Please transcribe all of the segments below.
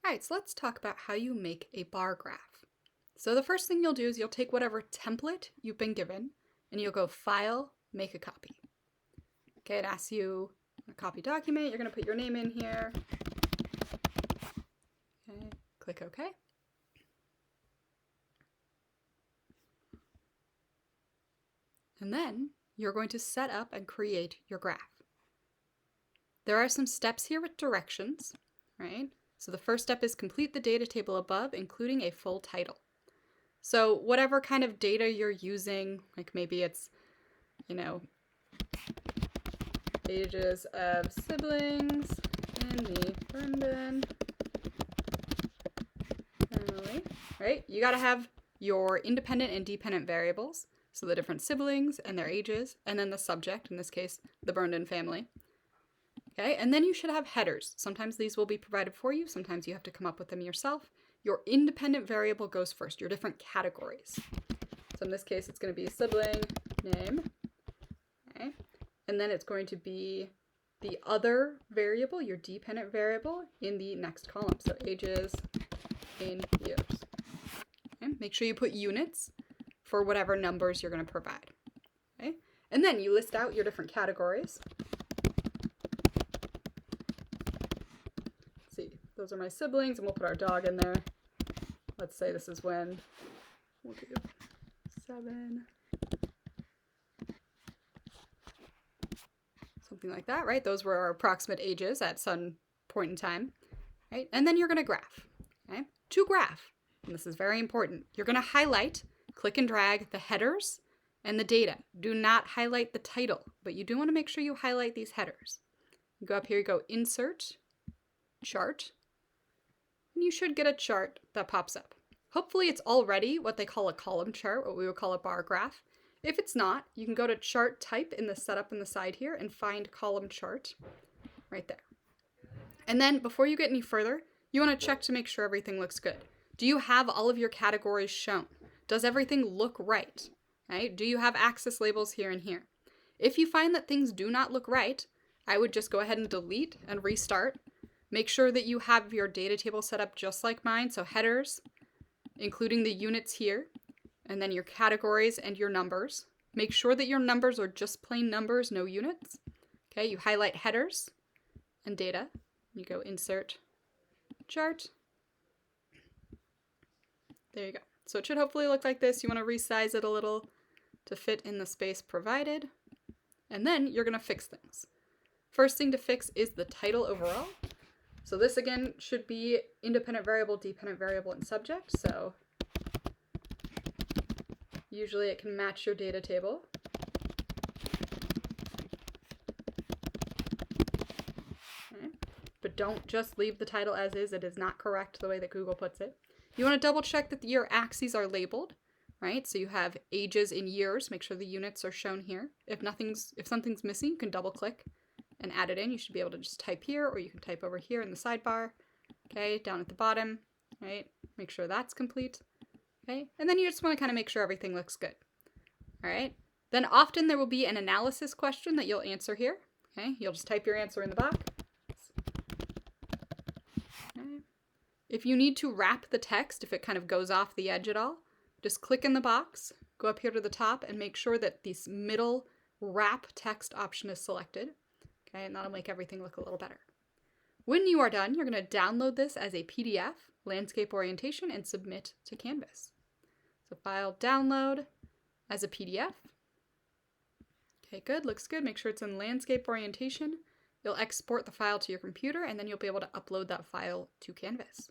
All right, so let's talk about how you make a bar graph. So the first thing you'll do is you'll take whatever template you've been given and you'll go File, Make a Copy. Okay, it asks you a copy document. You're going to put your name in here. Okay, click OK. And then you're going to set up and create your graph. There are some steps here with directions, right? So the first step is complete the data table above, including a full title. So whatever kind of data you're using, like maybe it's, ages of siblings in the Brendan family, right? You got to have your independent and dependent variables, so the different siblings and their ages, and then the subject, in this case, the Brendan family. Okay, and then you should have headers. Sometimes these will be provided for you. Sometimes you have to come up with them yourself. Your independent variable goes first, your different categories. So in this case, it's going to be sibling name. Okay, and then it's going to be the other variable, your dependent variable, in the next column. So ages in years. Okay, make sure you put units for whatever numbers you're going to provide. Okay, and then you list out your different categories. Those are my siblings, and we'll put our dog in there. Let's say this is when we'll do 7. Something like that, right? Those were our approximate ages at some point in time, right? And then you're going to graph, okay? To graph, and this is very important, you're going to highlight, click and drag the headers and the data. Do not highlight the title, but you do want to make sure you highlight these headers. You go up here, you go Insert, Chart, and you should get a chart that pops up. Hopefully it's already what they call a column chart, what we would call a bar graph. If it's not, you can go to Chart Type in the setup in the side here and find Column Chart right there. And then before you get any further, you want to check to make sure everything looks good. Do you have all of your categories shown? Does everything look right? Right? Do you have axis labels here and here? If you find that things do not look right, I would just go ahead and delete and restart. Make sure that you have your data table set up just like mine, so headers, including the units here, and then your categories and your numbers. Make sure that your numbers are just plain numbers, no units. Okay, you highlight headers and data. You go Insert, Chart. There you go. So it should hopefully look like this. You want to resize it a little to fit in the space provided. And then you're going to fix things. First thing to fix is the title overall. So this again should be independent variable, dependent variable, and subject. So usually it can match your data table. Okay. But don't just leave the title as is. It is not correct the way that Google puts it. You want to double check that your axes are labeled, right? So you have ages in years. Make sure the units are shown here. If something's missing, you can double click and add it in. You should be able to just type here, or you can type over here in the sidebar. Okay, down at the bottom, right? Make sure that's complete. Okay, and then you just want to kind of make sure everything looks good. All right, then often there will be an analysis question that you'll answer here. Okay, you'll just type your answer in the box. Okay. If you need to wrap the text, if it kind of goes off the edge at all, just click in the box, go up here to the top, and make sure that this middle wrap text option is selected. Okay, and that'll make everything look a little better. When you are done, you're going to download this as a PDF, landscape orientation, and submit to Canvas. So file, download as a PDF. Okay, good, looks good. Make sure it's in landscape orientation. You'll export the file to your computer, and then you'll be able to upload that file to Canvas.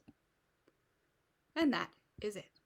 And that is it.